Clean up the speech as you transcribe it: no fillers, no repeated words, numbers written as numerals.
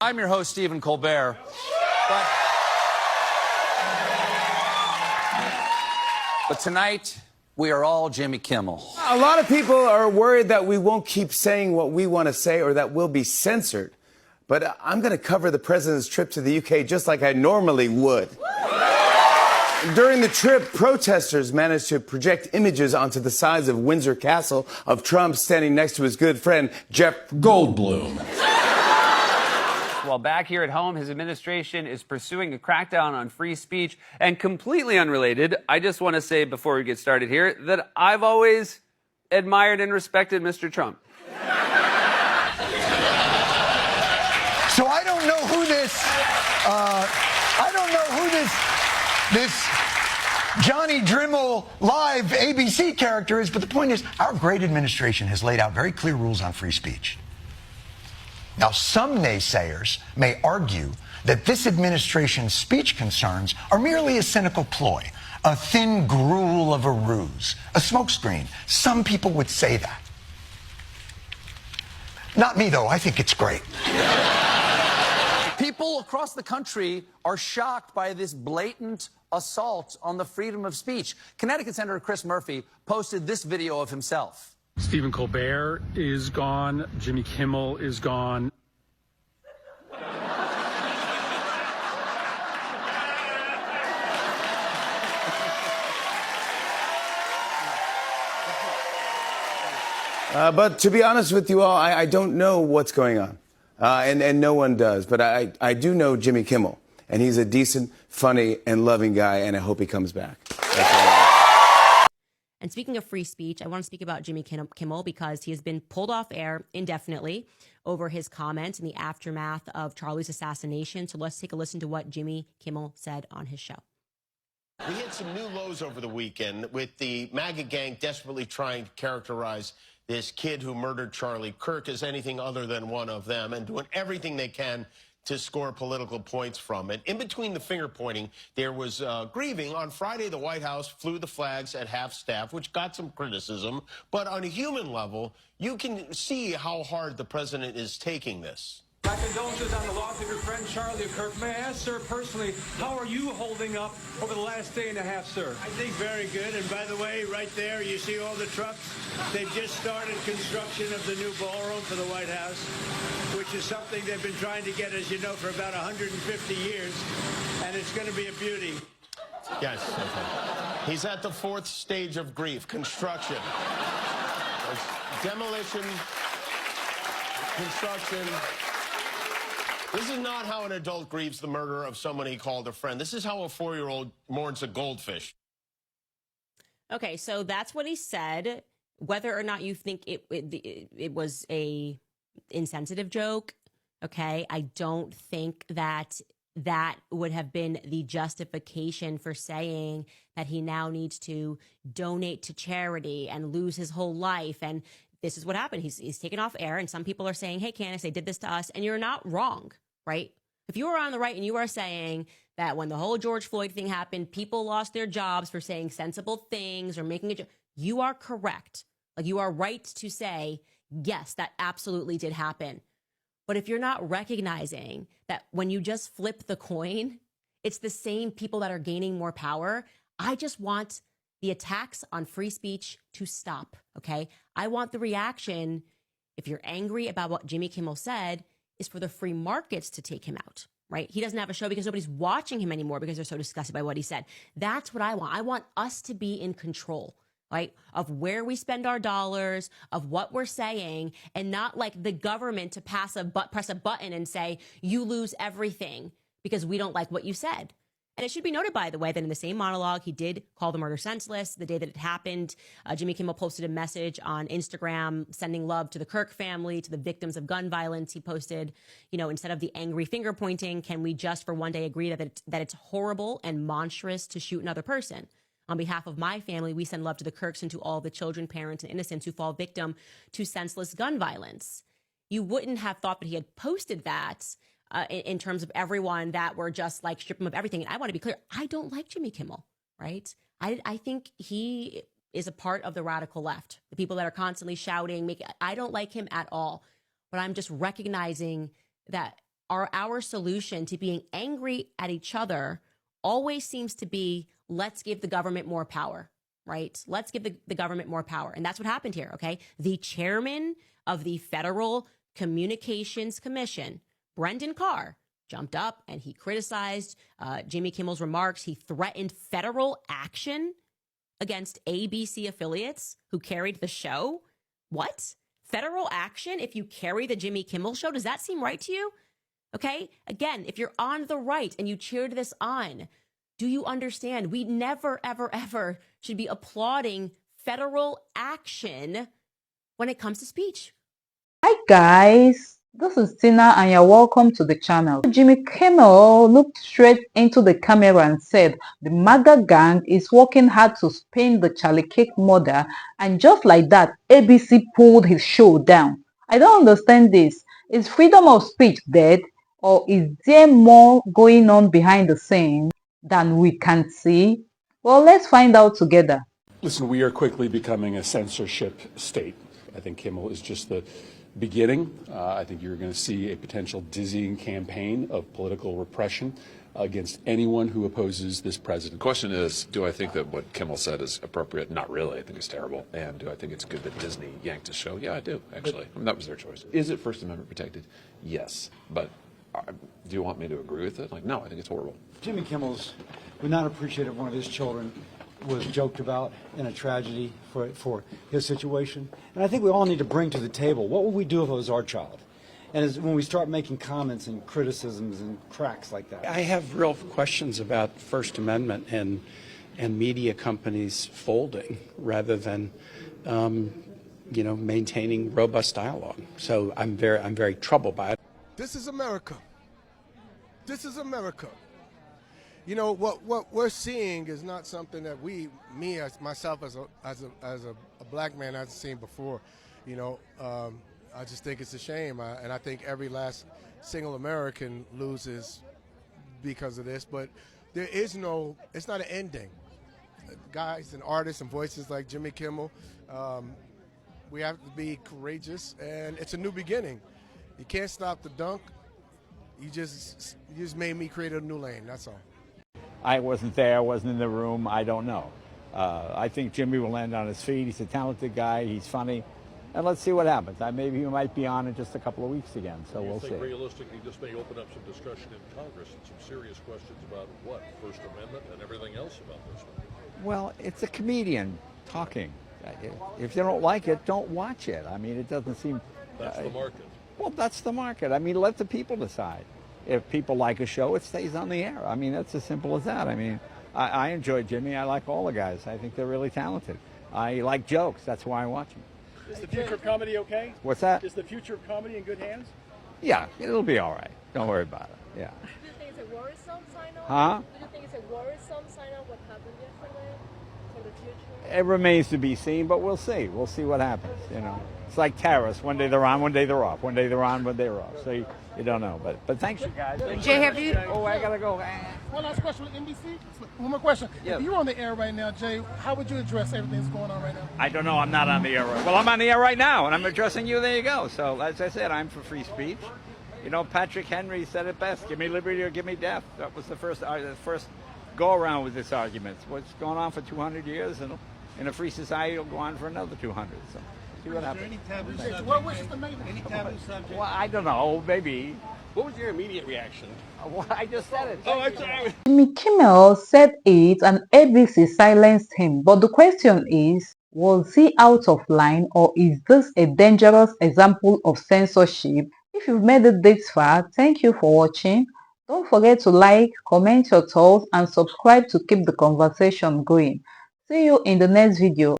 I'm your host, Stephen Colbert. But tonight, we are all Jimmy Kimmel. A lot of people are worried that we won't keep saying what we want to say or that we'll be censored. But I'm going to cover the president's trip to the UK just like I normally would. During the trip, protesters managed to project images onto the sides of Windsor Castle of Trump standing next to his good friend, Jeff Goldblum. While back here at home, his administration is pursuing a crackdown on free speech. And completely unrelated, I just want to say before we get started here that I've always admired and respected Mr. Trump. So I don't know who this Johnny Drimmel live ABC character is, but the point is our great administration has laid out very clear rules on free speech. Now, some naysayers may argue that this administration's speech concerns are merely a cynical ploy, a thin gruel of a ruse, a smokescreen. Some people would say that. Not me, though. I think it's great. People across the country are shocked by this blatant assault on the freedom of speech. Connecticut Senator Chris Murphy posted this video of himself. Stephen Colbert is gone. Jimmy Kimmel is gone. But to be honest with you all, I don't know what's going on. And no one does. But I do know Jimmy Kimmel. And he's a decent, funny, and loving guy, and I hope he comes back. And speaking of free speech, I want to speak about Jimmy Kimmel because he has been pulled off air indefinitely over his comments in the aftermath of Charlie's assassination. So let's take a listen to what Jimmy Kimmel said on his show. We hit some new lows over the weekend with the MAGA gang desperately trying to characterize this kid who murdered Charlie Kirk as anything other than one of them and doing everything they can to score political points from it. In between the finger pointing, there was grieving. On Friday, the White House flew the flags at half staff, which got some criticism. But on a human level, you can see how hard the president is taking this. My condolences on the loss of your friend Charlie Kirk. May I ask, sir, personally, how are you holding up over the last day and a half, sir? I think very good. And by the way, right there, you see all the trucks? They've just started construction of the new ballroom for the White House, which is something they've been trying to get, as you know, for about 150 years. And it's going to be a beauty. Yes. He's at the fourth stage of grief, construction. Demolition, construction. This is not how an adult grieves the murder of someone he called a friend. This is how a 4-year-old mourns a goldfish. Okay, so that's what he said. Whether or not you think it was a insensitive joke, okay, I don't think that would have been the justification for saying that he now needs to donate to charity and lose his whole life. And this is what happened. He's taken off air, and some people are saying, hey, Candace, they did this to us. And you're not wrong, right? If you are on the right and you are saying that when the whole George Floyd thing happened, people lost their jobs for saying sensible things or making a joke, you are correct. Like, you are right to say, yes, that absolutely did happen. But if you're not recognizing that when you just flip the coin, it's the same people that are gaining more power, I just want the attacks on free speech to stop, okay? I want the reaction, if you're angry about what Jimmy Kimmel said, is for the free markets to take him out, right? He doesn't have a show because nobody's watching him anymore because they're so disgusted by what he said. That's what I want. I want us to be in control, right, of where we spend our dollars, of what we're saying, and not like the government to press a button and say, you lose everything because we don't like what you said. And it should be noted, by the way, that in the same monologue, he did call the murder senseless. The day that it happened, Jimmy Kimmel posted a message on Instagram sending love to the Kirk family, to the victims of gun violence. He posted, instead of the angry finger pointing, can we just for one day agree that it's horrible and monstrous to shoot another person? On behalf of my family, we send love to the Kirks and to all the children, parents, and innocents who fall victim to senseless gun violence. You wouldn't have thought that he had posted that in terms of everyone that were just like strip him of everything. And I want to be clear, I don't like Jimmy Kimmel, right? I think he is a part of the radical left, the people that are constantly shouting. I don't like him at all, but I'm just recognizing that our solution to being angry at each other always seems to be, let's give the government more power, right? Let's give the government more power. And that's what happened here, okay? The chairman of the Federal Communications Commission, Brendan Carr, jumped up and he criticized Jimmy Kimmel's remarks. He threatened federal action against ABC affiliates who carried the show. What? Federal action if you carry the Jimmy Kimmel show? Does that seem right to you? Okay? Again, if you're on the right and you cheered this on, do you understand? We never, ever, ever should be applauding federal action when it comes to speech. Hi guys, this is Tina and you're welcome to the channel. Jimmy Kimmel looked straight into the camera and said the MAGA gang is working hard to spin the Charlie Kirk murder, and just like that, ABC pulled his show down. I don't understand this. Is freedom of speech dead, or is there more going on behind the scenes than we can see? Well, let's find out together. Listen, we are quickly becoming a censorship state. I think Kimmel is just the beginning. I think you're going to see a potential dizzying campaign of political repression against anyone who opposes this president. The question is, do I think that what Kimmel said is appropriate? Not really. I think it's terrible. And do I think it's good that Disney yanked his show? Yeah, I do, actually. I mean, that was their choice. Is it First Amendment protected? Yes. But do you want me to agree with it? Like, no, I think it's horrible. Jimmy Kimmel's would not appreciate if one of his children was joked about in a tragedy for his situation. And I think we all need to bring to the table, what would we do if it was our child? And when we start making comments and criticisms and cracks like that. I have real questions about First Amendment and media companies folding rather than maintaining robust dialogue. So I'm very troubled by it. This is America. This is America. You know, what we're seeing is not something that myself as a black man hasn't seen before. You know, I just think it's a shame, and I think every last single American loses because of this. But there is it's not an ending. Guys and artists and voices like Jimmy Kimmel, we have to be courageous, and it's a new beginning. You can't stop the dunk. You just made me create a new lane. That's all. I wasn't there, I wasn't in the room, I don't know. I think Jimmy will land on his feet. He's a talented guy, he's funny, and let's see what happens. Maybe he might be on in just a couple of weeks again, so we'll see. Do you think realistically this may open up some discussion in Congress and some serious questions about what? First Amendment and everything else about this one? Well, it's a comedian talking. If you don't like it, don't watch it. I mean, it doesn't seem... That's the market. Well, that's the market. I mean, let the people decide. If people like a show, it stays on the air. I mean, that's as simple as that. I mean, I enjoy Jimmy. I like all the guys. I think they're really talented. I like jokes. That's why I watch them. Is the future of comedy okay? What's that? Is the future of comedy in good hands? Yeah, it'll be all right. Don't worry about it. Yeah. Do you think it's a worrisome sign-off? Huh? Do you think it's a worrisome sign-off what happened yesterday for the future? It remains to be seen, but we'll see. We'll see what happens, you know. It's like terrorists. One day they're on, one day they're off. One day they're on, one day they're off. So you don't know. But thanks, you guys. Jay, have you... Oh, I got to go. One last question with NBC. One more question. Yeah. If you're on the air right now, Jay, how would you address everything that's going on right now? I don't know. I'm not on the air. Well, I'm on the air right now, and I'm addressing you. There you go. So, as I said, I'm for free speech. You know, Patrick Henry said it best. Give me liberty or give me death. That was the first go-around with this argument. What's going on for 200 years, and in a free society, it'll go on for another 200. So, see what happens. Any taboo subject? What wishes to make any taboo subject? Well, I don't know. Maybe. What was your immediate reaction? Well, I just said it. Oh, I'm sorry. Jimmy Kimmel said it and ABC silenced him. But the question is, was he out of line, or is this a dangerous example of censorship? If you've made it this far, thank you for watching. Don't forget to like, comment your thoughts, and subscribe to keep the conversation going. See you in the next video.